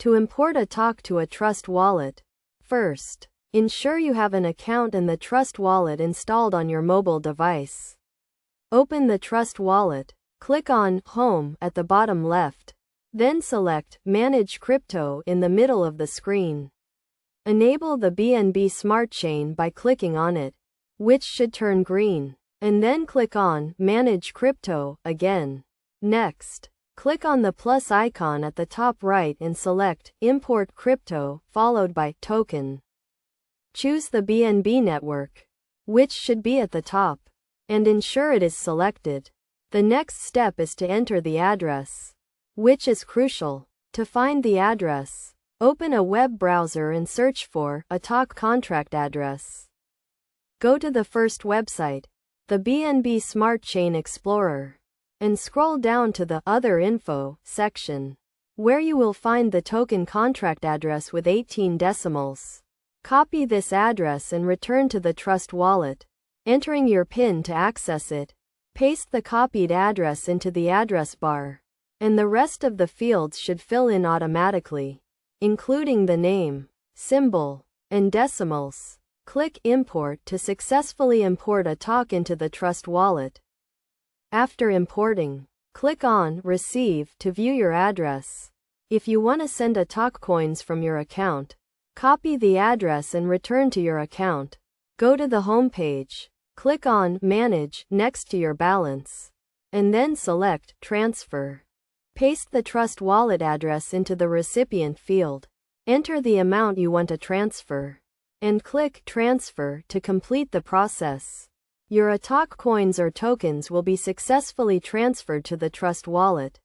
To import Atok to a Trust Wallet, first, ensure you have an account and the Trust Wallet installed on your mobile device. Open the Trust Wallet, click on Home at the bottom left, then select Manage Crypto in the middle of the screen. Enable the BNB Smart Chain by clicking on it, which should turn green, and then click on Manage Crypto again. Next, click on the plus icon at the top right and select Import Crypto, followed by Token. Choose the BNB network, which should be at the top, and ensure it is selected. The next step is to enter the address, which is crucial. To find the address, open a web browser and search for Atok contract address. Go to the first website, the BNB Smart Chain Explorer, and scroll down to the Other Info section, where you will find the token contract address with 18 decimals. Copy this address and return to the Trust Wallet, entering your PIN to access it. Paste the copied address into the address bar, and the rest of the fields should fill in automatically, including the name, symbol, and decimals. Click Import to successfully import Atok into the Trust Wallet. After importing, click on Receive to view your address. If you want to send Atok coins from your account, copy the address and return to your account. Go to the home page, click on Manage next to your balance, and then select Transfer. Paste the Trust Wallet address into the recipient field. Enter the amount you want to transfer, and click Transfer to complete the process. Your Atok coins or tokens will be successfully transferred to the Trust Wallet.